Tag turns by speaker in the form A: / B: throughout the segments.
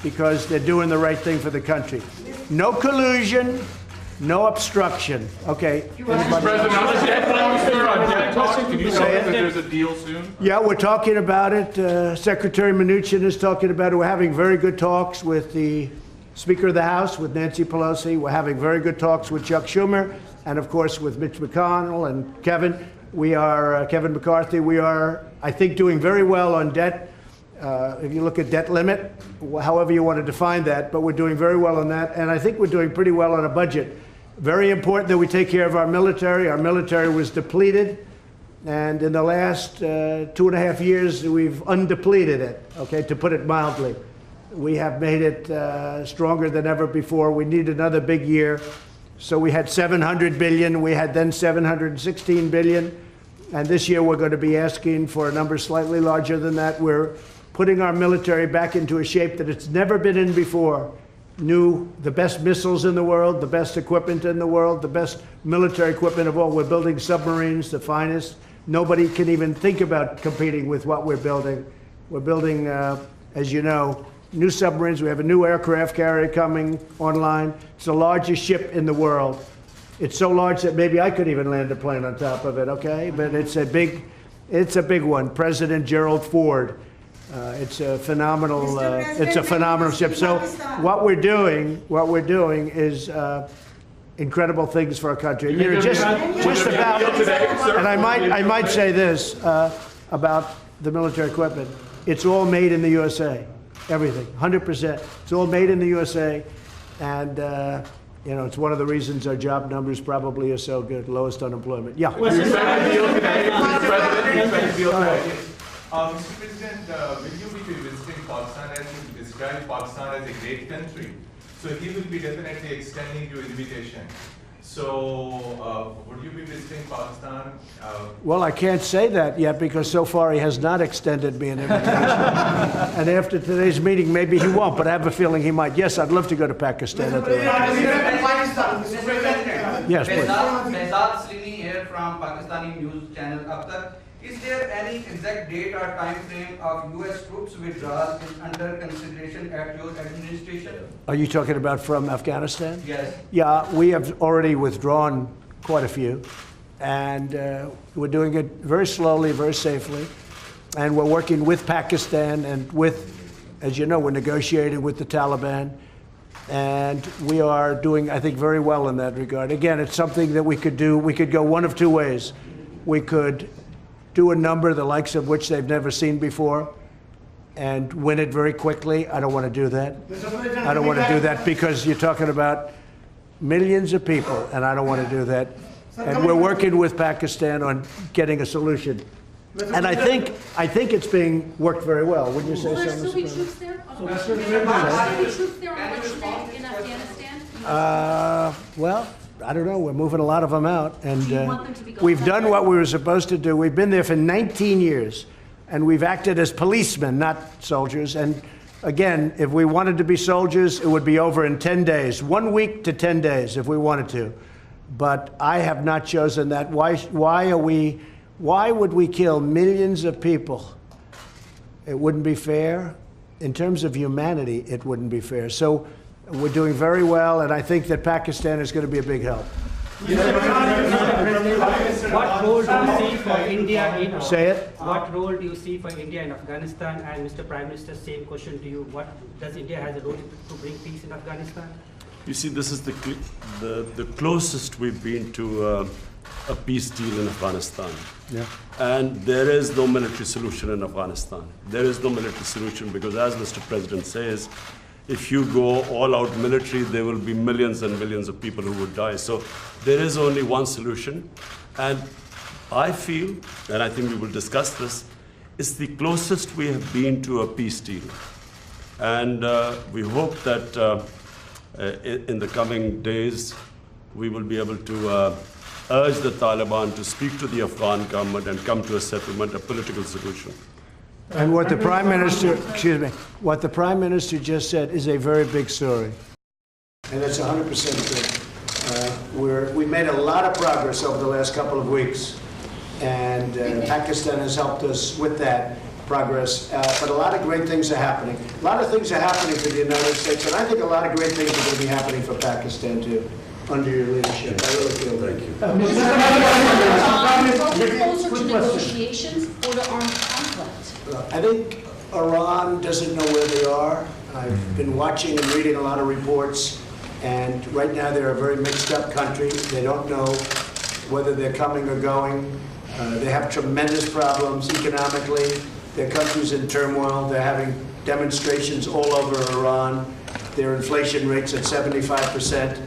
A: because they're doing the right thing for the country. No collusion, no obstruction. Okay.
B: Mr. President, on the debt transfer, on debt talks, can you tell us that there's a deal soon?
A: Yeah, we're talking about it. Secretary Mnuchin is talking about it. We're having very good talks with the Speaker of the House, with Nancy Pelosi. We're having very good talks with Chuck Schumer, and of course with Mitch McConnell and Kevin. We are, Kevin McCarthy, we are, I think, doing very well on debt. If you look at debt limit, however you want to define that, but we're doing very well on that. And I think we're doing pretty well on a budget. Very important that we take care of our military. Our military was depleted. And in the last 2.5 years, we've undepleted it, okay, to put it mildly. We have made it stronger than ever before. We need another big year. So we had $700 billion. We had then $716 billion. And this year we're going to be asking for a number slightly larger than that. We're putting our military back into a shape that it's never been in before. The best missiles in the world, the best equipment in the world, the best military equipment of all. We're building submarines, the finest. Nobody can even think about competing with what we're building. We're building, as you know, new submarines. We have a new aircraft carrier coming online. It's the largest ship in the world. It's so large that maybe I could even land a plane on top of it, okay? But it's a big one. President Gerald Ford. It's a phenomenal ship. So what we're doing is incredible things for our country. And, you know, just about, and I might say this about the military equipment. It's all made in the USA. Everything, 100%. It's all made in the USA, and you know, it's one of the reasons our job numbers probably are so good, lowest unemployment. Yeah.
B: You expect a deal today, Mr. President? You expect a deal today?
C: Mr. President, will you be visiting Pakistan, as you described Pakistan as a great country? So he will be definitely extending your invitation. So would you be visiting Pakistan?
A: Well, I can't say that yet because so far he has not extended me an invitation. And after today's meeting, maybe he won't, but I have a feeling he might. Yes, I'd love to go to Pakistan. Yes, please.
D: Behzad Salimi here from Pakistani news channel Akhtar. Is there any exact date or time frame of U.S. troops withdrawal is under consideration at your administration?
A: Are you talking about from Afghanistan?
D: Yes.
A: Yeah, we have already withdrawn quite a few, and we're doing it very slowly, very safely, and we're working with Pakistan and with, as you know, we're negotiating with the Taliban, and we are doing, I think, very well in that regard. Again, it's something that we could do. We could go one of two ways. We could do a number the likes of which they've never seen before and win it very quickly. I don't want to do that. I don't want to do that because you're talking about millions of people, and I don't want to do that. And we're working with Pakistan on getting a solution. And I think it's being worked very well. Wouldn't you say so,
E: Mr. President? Troops there? Troops there on election day in Afghanistan?
A: Well, I don't know. We're moving a lot of them out, and we've done what we were supposed to do. We've been there for 19 years, and we've acted as policemen, not soldiers. And again, if we wanted to be soldiers, it would be over in 10 days, 1 week to 10 days, if we wanted to. But I have not chosen that. Why would we kill millions of people? It wouldn't be fair. In terms of humanity, it wouldn't be fair. So we're doing very well, and I think that Pakistan is going to be a big help.
F: What role do you see for India in?
A: Say it.
F: What role do you see for India in Afghanistan? And Mr. Prime Minister, same question to you. What does India has a role to bring peace in Afghanistan?
G: You see, this is the closest we've been to a peace deal in Afghanistan.
A: Yeah.
G: And there is no military solution in Afghanistan. There is no military solution because, as Mr. President says, if you go all out military, there will be millions and millions of people who would die. So there is only one solution. And I feel, and I think we will discuss this, it's the closest we have been to a peace deal. And we hope that in the coming days, we will be able to urge the Taliban to speak to the Afghan government and come to a settlement, a political solution.
A: And what the Prime Minister, what the Prime Minister just said is a very big story. And that's 100% true. We made a lot of progress over the last couple of weeks, and Pakistan has helped us with that. progress, but a lot of great things are happening. A lot of things are happening for the United States, and I think a lot of great things are going to be happening for Pakistan too, under your leadership. I really feel that.
E: Are we closer to negotiations or to armed conflict?
A: I think Iran doesn't know where they are. I've been watching and reading a lot of reports, and right now they're a very mixed up country. They don't know whether they're coming or going. They have tremendous problems economically. Their country's in turmoil. They're having demonstrations all over Iran. Their inflation rate's at 75%.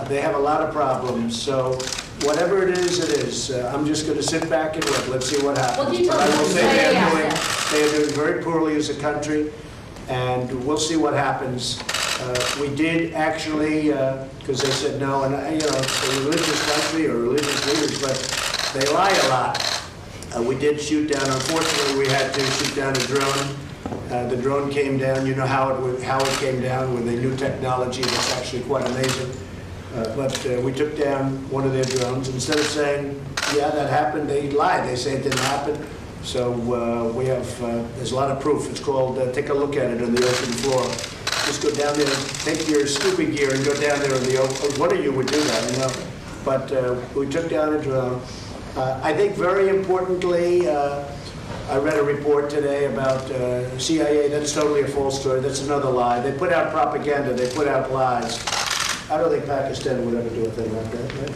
A: They have a lot of problems. So whatever it is, I'm just going to sit back and look. Let's see what happens.
E: Well, he told
A: But I will
E: us
A: say
E: to
A: they are doing very poorly as a country, and we'll see what happens. We did actually, because they said no, and it's a religious country or religious leaders, but they lie a lot. We did shoot down. Unfortunately, we had to shoot down a drone. The drone came down. You know how it came down with a new technology that's actually quite amazing. But we took down one of their drones. Instead of saying, yeah, that happened, they lied. They say it didn't happen. So we have, there's a lot of proof. It's called, take a look at it on the ocean floor. Just go down there, take your scuba gear and go down there in the ocean. One of you would do that, But we took down a drone. I think very importantly, I read a report today about CIA. That's totally a false story. That's another lie. They put out propaganda. They put out lies. I don't think Pakistan would ever do a thing like that, right?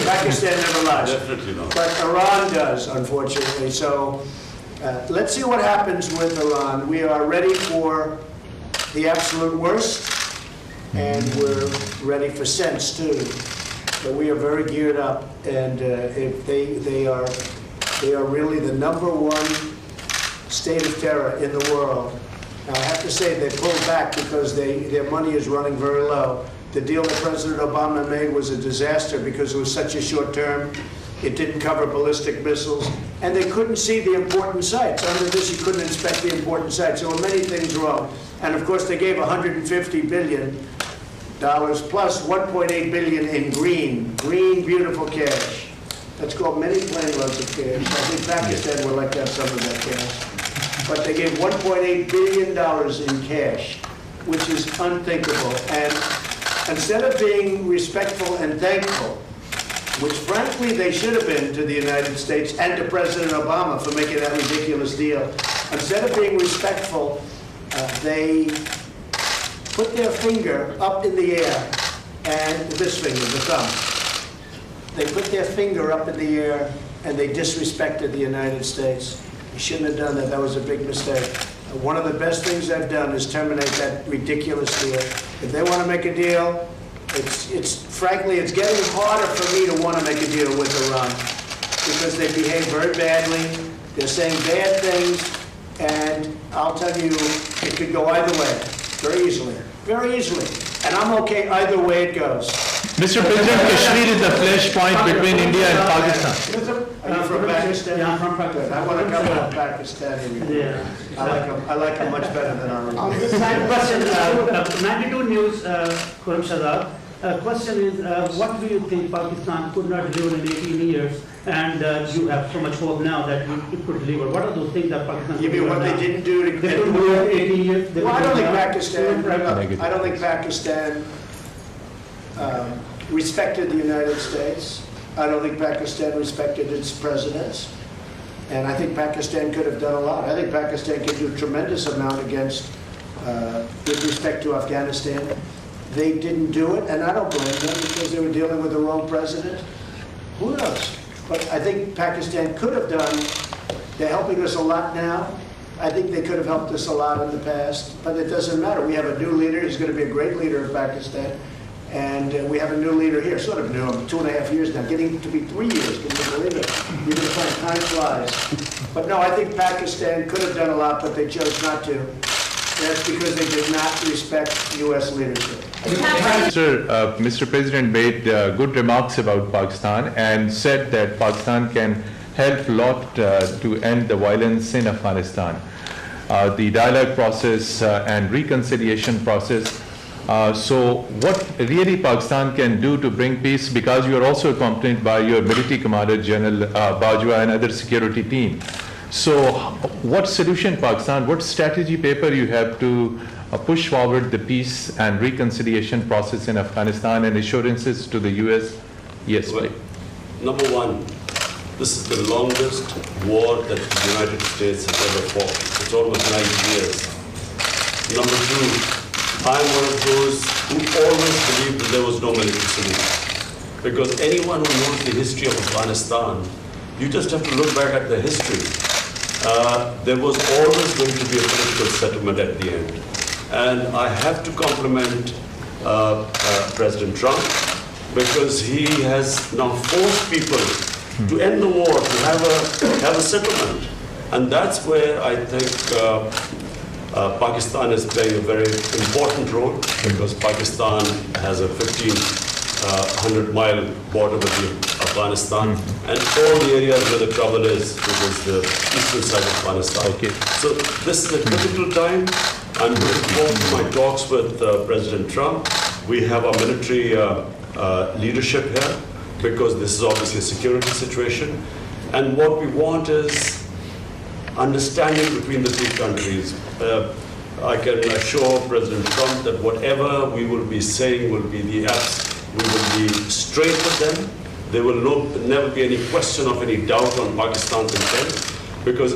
A: Pakistan never lies.
G: Definitely not.
A: But Iran does, unfortunately. So let's see what happens with Iran. We are ready for the absolute worst, and we're ready for sense too. But we are very geared up, and if they are really the #1 state of terror in the world. Now, I have to say they pulled back because their money is running very low. The deal that President Obama made was a disaster because it was such a short term. It didn't cover ballistic missiles, and they couldn't see the important sites. Under this, you couldn't inspect the important sites. There were many things wrong. And of course, they gave $150 billion plus $1.8 billion in green, beautiful cash. That's called many plane loads of cash. I think Pakistan would like to have some of that cash. But they gave $1.8 billion in cash, which is unthinkable. And instead of being respectful and thankful, which frankly they should have been to the United States and to President Obama for making that ridiculous deal, instead of being respectful, they put their finger up in the air, and this finger, the thumb, they put their finger up in the air and they disrespected the United States. You shouldn't have done that. That was a big mistake. One of the best things they've done is terminate that ridiculous deal. If they want to make a deal, frankly, it's getting harder for me to want to make a deal with Iran because they behave very badly. They're saying bad things, and I'll tell you, it could go either way, very easily. Very easily. And I'm okay either way it goes.
H: Mr. President, Kashmir is the flashpoint between India and Pakistan.
A: Are you from Pakistan?
I: Yeah, I'm from Pakistan.
A: I want to come from Pakistan.
I: Yeah.
A: I like them much better than our own.
I: This side question, 92 News, Khurram Shahzad. Question is, what do you think Pakistan could not deliver in 18 years, and you have so much hope now that it could deliver? What are those things that Pakistan
A: You mean what they didn't do to
I: They couldn't do it 18 years.
A: Well, I don't think Pakistan respected the United States. I don't think Pakistan respected its presidents. And I think Pakistan could have done a lot. I think Pakistan could do a tremendous amount against, with respect to Afghanistan. They didn't do it, and I don't blame them because they were dealing with the wrong president. Who knows? But I think Pakistan could have done. They're helping us a lot now. I think they could have helped us a lot in the past, but it doesn't matter. We have a new leader. He's going to be a great leader of Pakistan. And we have a new leader here, sort of new, 2.5 years now, getting to be 3 years. Can you believe it? You're going to find time flies. But no, I think Pakistan could have done a lot, but they chose not to. That's because they did not respect U.S. leadership.
H: Mr. President made good remarks about Pakistan and said that Pakistan can help a lot to end the violence in Afghanistan. The dialogue process and reconciliation process. So what really Pakistan can do to bring peace, because you are also accompanied by your military commander, General Bajwa, and other security team. So what solution Pakistan, what strategy paper you have to push forward the peace and reconciliation process in Afghanistan and assurances to the US? Yes,
G: Well,
H: please.
G: number one, this is the longest war that the United States has ever fought. It's almost 90 years. Number two, I'm one of those who always believed that there was no military solution. Because anyone who knows the history of Afghanistan, you just have to look back at the history. There was always going to be a political settlement at the end. And I have to compliment President Trump, because he has now forced people to end the war, to have a settlement. And that's where I think Pakistan is playing a very important role, because Pakistan has a 1,500-mile border with Afghanistan, and all the areas where the trouble is, which is the eastern side of Afghanistan.
H: Okay.
G: So this is a critical time. I'm looking forward to my talks with President Trump. We have our military leadership here, because this is obviously a security situation. And what we want is understanding between the two countries. I can assure President Trump that whatever we will be saying will be we will be straight with them. There will never be any question of any doubt on Pakistan's intent, because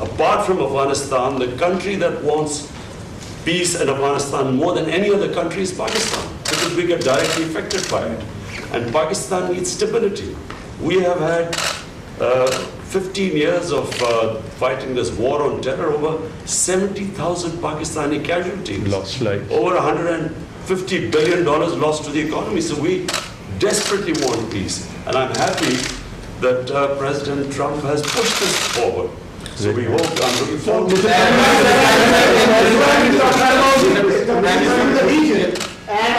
G: apart from Afghanistan, the country that wants peace in Afghanistan more than any other country is Pakistan, because we get directly affected by it. And Pakistan needs stability. We have had 15 years of fighting this war on terror, over 70,000 Pakistani casualties.
H: Lost lives.
G: Over $150 billion lost to the economy. So we desperately want peace. And I'm happy that President Trump has pushed this forward. So we hope, I'm looking forward to that.
A: And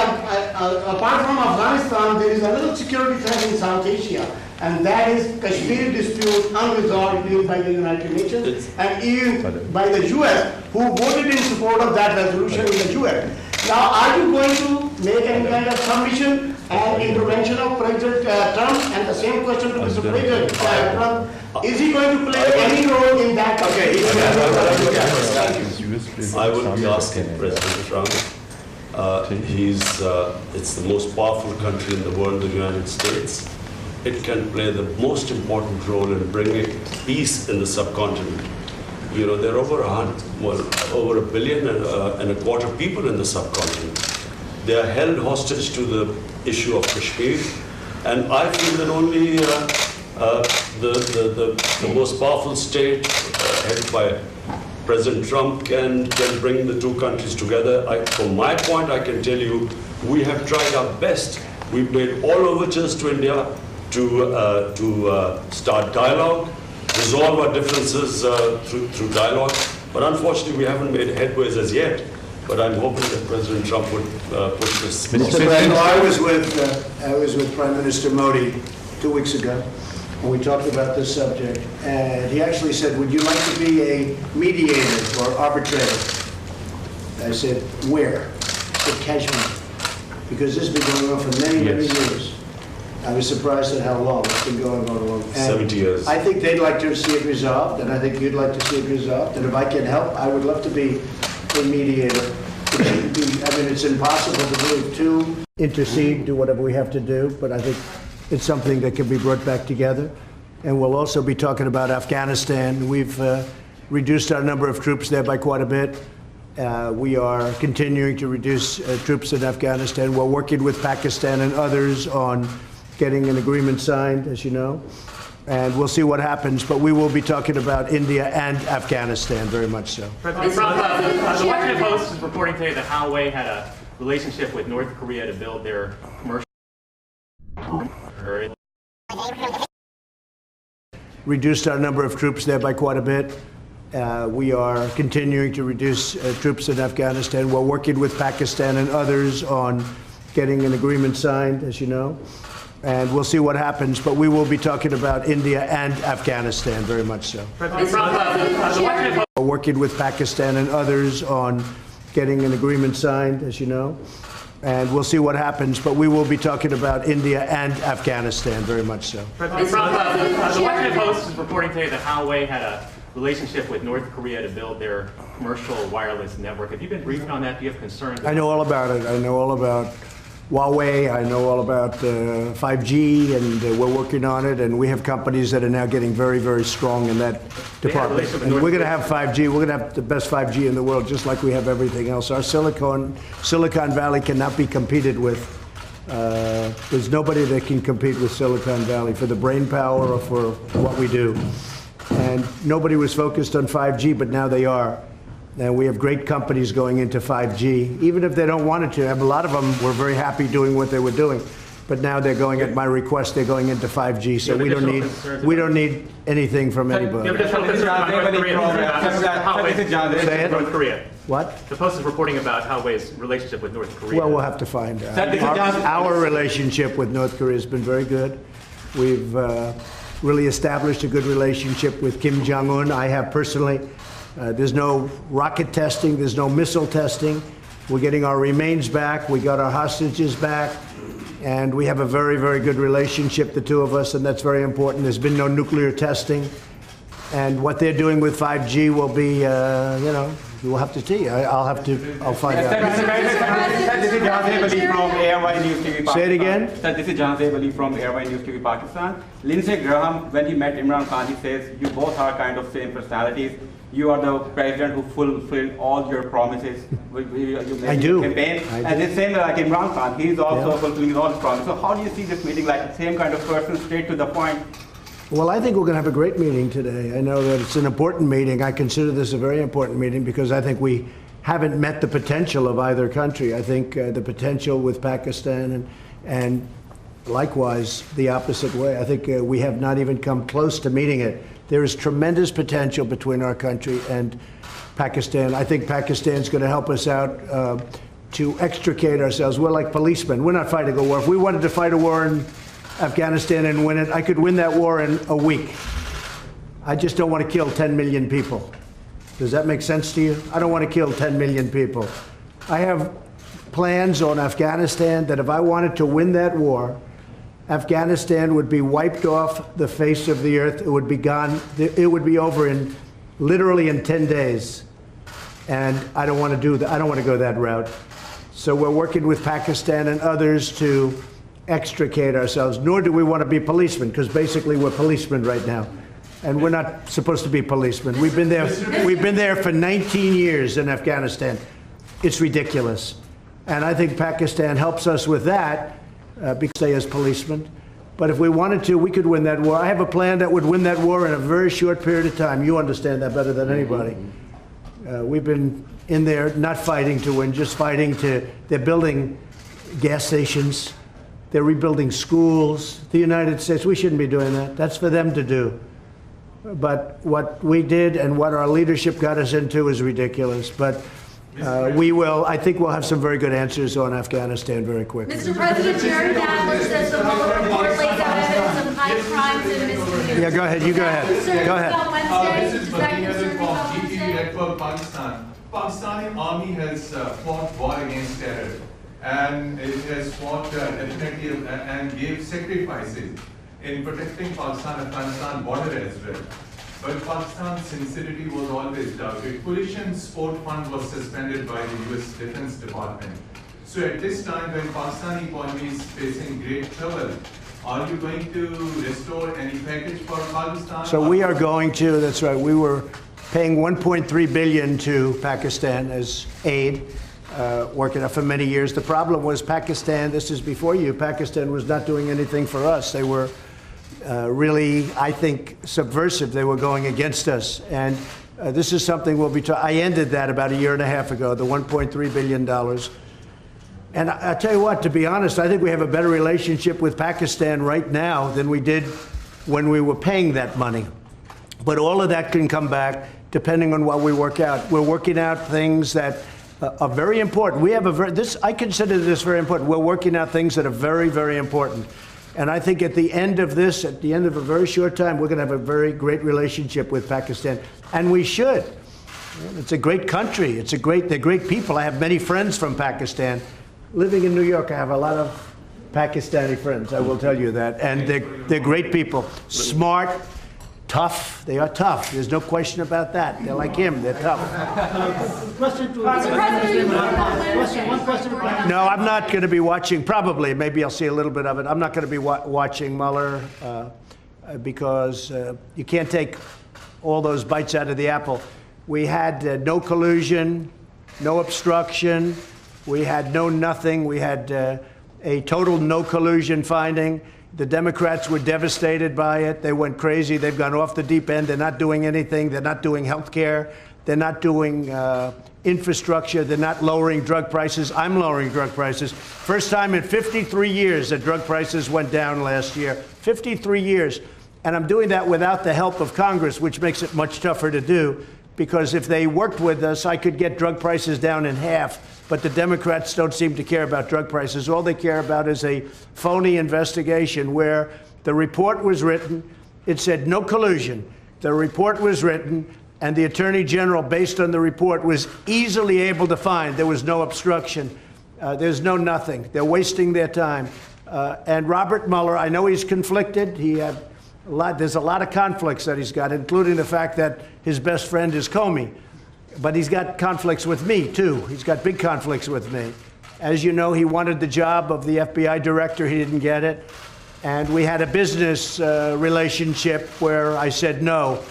A: apart from Afghanistan, there is another security threat in South Asia, and that is Kashmir dispute unresolved even by the United Nations and even by the US, who voted in support of that resolution in the UN. Now, are you going to make any kind of submission and intervention of President Trump? And the same question to Mr. President Trump, is he going to play any role in that? Okay.
G: I would be asking President Trump. It's the most powerful country in the world, the United States. It can play the most important role in bringing peace in the subcontinent. You know, there are over a billion and a quarter people in the subcontinent. They are held hostage to the issue of Kashmir, and I feel that only the most powerful state, headed by President Trump, can bring the two countries together. From my point, I can tell you, we have tried our best. We've made all overtures to India to start dialogue, resolve our differences through dialogue. But unfortunately, we haven't made headways as yet. But I'm hoping that President Trump would push this.
A: I was with Prime Minister Modi 2 weeks ago, and we talked about this subject. And he actually said, "Would you like to be a mediator or arbitrator?" I said, "Where?" He said, "Kashmir," because this has been going on for many years. I was surprised at how long it's been going on. Long.
G: 70 years.
A: I think they'd like to see it resolved, and I think you'd like to see it resolved. And if I can help, I would love to be a mediator. I mean, it's impossible to move to intercede, do whatever we have to do, but I think it's something that can be brought back together. And we'll also be talking about Afghanistan. We've reduced our number of troops there by quite a bit. We are continuing to reduce troops in Afghanistan. We're working with Pakistan and others on getting an agreement signed, as you know. And we'll see what happens, but we will be talking about India and Afghanistan, very much so.
B: The Washington Post is reporting today that Huawei had a relationship with North Korea to build their commercial.
A: Reduced our number of troops there by quite a bit. We are continuing to reduce troops in Afghanistan. We're working with Pakistan and others on getting an agreement signed, as you know. And we'll see what happens, but we will be talking about India and Afghanistan, very much so. We're working with Pakistan and others on getting an agreement signed, as you know. and we'll see what happens. But we will be talking about India and Afghanistan, very much so.
B: The Washington Post is reporting today that Huawei had a relationship with North Korea to build their commercial wireless network. Have you been briefed on that? Do you have concerns?
A: I know all about it. I know all about Huawei. I know all about 5G, and we're working on it. And we have companies that are now getting very, very strong in that department. And we're going to have 5G. We're going to have the best 5G in the world, just like we have everything else. Our Silicon Valley cannot be competed with. There's nobody that can compete with Silicon Valley for the brain power or for what we do. And nobody was focused on 5G, but now they are. And we have great companies going into 5G, even if they don't want it to. A lot of them were very happy doing what they were doing, but now they're going at my request. They're going into 5G, so we don't need anything from anybody. Say it.
B: North Korea.
A: What?
B: The Post is reporting about Huawei's relationship with North Korea.
A: Well, we'll have to find out. Our relationship with North Korea has been very good. We've really established a good relationship with Kim Jong-un. I have personally. There's no rocket testing. There's no missile testing. We're getting our remains back. We got our hostages back. And we have a very, very good relationship, the two of us, and that's very important. There's been no nuclear testing. And what they're doing with 5G will be, we'll have to see. I'll find out.
J: This is Jahan Ali from Airway News TV Pakistan.
A: Say it again?
J: Sir, this is Jahan Ali from Airway News TV Pakistan. Lindsey Graham, when he met Imran Khan, he says, you both are kind of same personalities. You are the president who fulfilled all your promises. You made
A: I do.
J: Campaign. And the same like Imran Khan, he's also fulfilling all his promises. So how do you see this meeting, like the same kind of person, straight to the point?
A: Well, I think we're going to have a great meeting today. I know that it's an important meeting. I consider this a very important meeting because I think we haven't met the potential of either country. I think the potential with Pakistan and likewise the opposite way. I think we have not even come close to meeting it. There is tremendous potential between our country and Pakistan. I think Pakistan's going to help us out to extricate ourselves. We're like policemen. We're not fighting a war. If we wanted to fight a war in Afghanistan and win it, I could win that war in a week. I just don't want to kill 10 million people. Does that make sense to you? I don't want to kill 10 million people. I have plans on Afghanistan that if I wanted to win that war, Afghanistan would be wiped off the face of the earth. It would be gone. It would be over literally in 10 days. And I don't want to do that. I don't want to go that route. So we're working with Pakistan and others to extricate ourselves, nor do we want to be policemen, because basically we're policemen right now. And we're not supposed to be policemen. We've been there for 19 years in Afghanistan. It's ridiculous. And I think Pakistan helps us with that. Because they as policemen. But if we wanted to, we could win that war. I have a plan that would win that war in a very short period of time. You understand that better than anybody. We've been in there not fighting to win, just fighting to, they're building gas stations, they're rebuilding schools. The United States, we shouldn't be doing that. That's for them to do. But what we did and what our leadership got us into is ridiculous. But I think we'll have some very good answers on Afghanistan very quickly.
E: Mr. President, Jerry Nadler says the Mueller report lays out evidence of high crimes and misdemeanors.
A: Yeah, go ahead. You go ahead. Go ahead.
C: This is Vaidyanathan from GTV Network, Pakistan. Pakistani army has fought war against terror, and it has fought definitely and gave sacrifices in protecting Pakistan-Afghanistan border as well. But Pakistan's sincerity was always doubted. Coalition Sport Fund was suspended by the U.S. Defense Department. So at this time, when Pakistani economy is facing great trouble, are you going to restore any package for Pakistan?
A: So we are going to, that's right, we were paying $1.3 billion to Pakistan as aid, working for many years. The problem was Pakistan, this is before you, Pakistan was not doing anything for us. They were really, I think, subversive. They were going against us. And this is something we'll be I ended that about a year and a half ago, the $1.3 billion. And I tell you what, to be honest, I think we have a better relationship with Pakistan right now than we did when we were paying that money. But all of that can come back depending on what we work out. We're working out things that are very important. We have I consider this very important. We're working out things that are very, very important. And I think at the end of this, at the end of a very short time, we're going to have a very great relationship with Pakistan. And we should. It's a great country. They're great people. I have many friends from Pakistan. living in New York, I have a lot of Pakistani friends, I will tell you that. And they're great people. Smart, tough. They are tough. There's no question about that. They're like him. They're tough.
I: Question to one question.
A: No, I'm not going to be watching, probably, maybe I'll see a little bit of it. I'm not going to be watching Mueller because you can't take all those bites out of the apple. We had no collusion, no obstruction. We had no nothing. We had a total no collusion finding. The Democrats were devastated by it. They went crazy. They've gone off the deep end. They're not doing anything. They're not doing health care. They're not doing infrastructure. They're not lowering drug prices. I'm lowering drug prices. First time in 53 years that drug prices went down last year. 53 years. And I'm doing that without the help of Congress, which makes it much tougher to do. Because if they worked with us, I could get drug prices down in half. But the Democrats don't seem to care about drug prices. All they care about is a phony investigation where the report was written. It said no collusion. The report was written, and the Attorney General, based on the report, was easily able to find there was no obstruction. There's no nothing. They're wasting their time. And Robert Mueller, I know he's conflicted. There's a lot of conflicts that he's got, including the fact that his best friend is Comey. But he's got conflicts with me, too. He's got big conflicts with me. As you know, he wanted the job of the FBI director. He didn't get it. And we had a business relationship where I said no.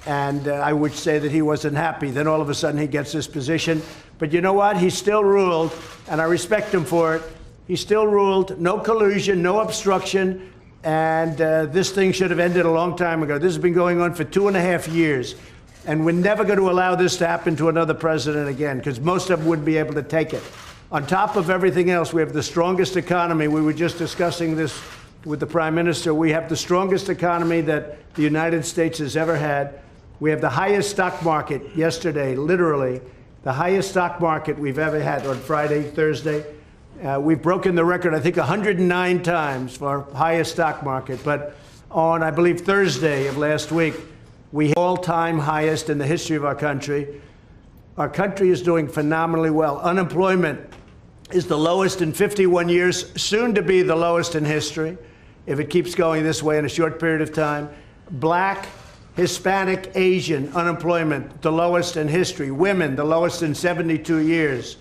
A: And I would say that he wasn't happy. Then all of a sudden he gets this position. But you know what? He still ruled, and I respect him for it. He still ruled no collusion, no obstruction. And this thing should have ended a long time ago. This has been going on for 2.5 years. And we're never going to allow this to happen to another president again, because most of them wouldn't be able to take it. On top of everything else, we have the strongest economy. We were just discussing this with the Prime Minister. We have the strongest economy that the United States has ever had. We have the highest stock market yesterday, literally, the highest stock market we've ever had on Friday, Thursday. We've broken the record, I think, 109 times for highest stock market. But on, I believe, Thursday of last week, we hit all-time highest in the history of our country. Our country is doing phenomenally well. Unemployment is the lowest in 51 years, soon to be the lowest in history, if it keeps going this way in a short period of time. Black, Hispanic, Asian unemployment, the lowest in history. Women, the lowest in 72 years.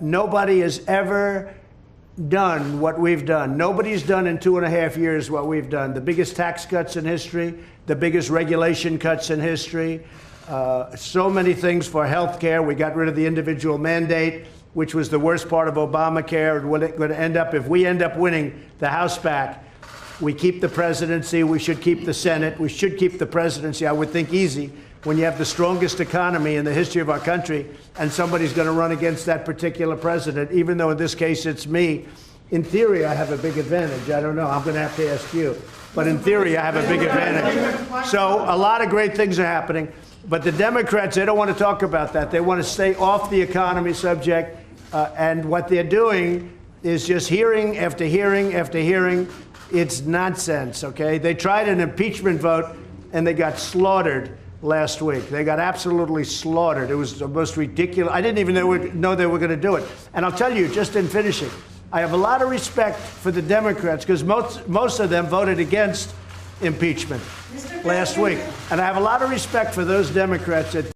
A: Nobody has ever done what we've done. Nobody's done in 2.5 years what we've done. The biggest tax cuts in history, the biggest regulation cuts in history, so many things for health care. We got rid of the individual mandate, which was the worst part of Obamacare. And what it's going to end up, if we end up winning the House back, we keep the presidency, we should keep the Senate, we should keep the presidency, I would think easy, when you have the strongest economy in the history of our country and somebody's going to run against that particular president, even though in this case it's me. In theory, I have a big advantage. I don't know. I'm going to have to ask you. But in theory, I have a big advantage. So a lot of great things are happening. But the Democrats, they don't want to talk about that. They want to stay off the economy subject. And what they're doing is just hearing after hearing after hearing. It's nonsense, okay? They tried an impeachment vote, and they got slaughtered last week. They got absolutely slaughtered. It was the most ridiculous. I didn't even know they were going to do it. And I'll tell you, just in finishing, I have a lot of respect for the Democrats because most of them voted against impeachment last week. And I have a lot of respect for those Democrats that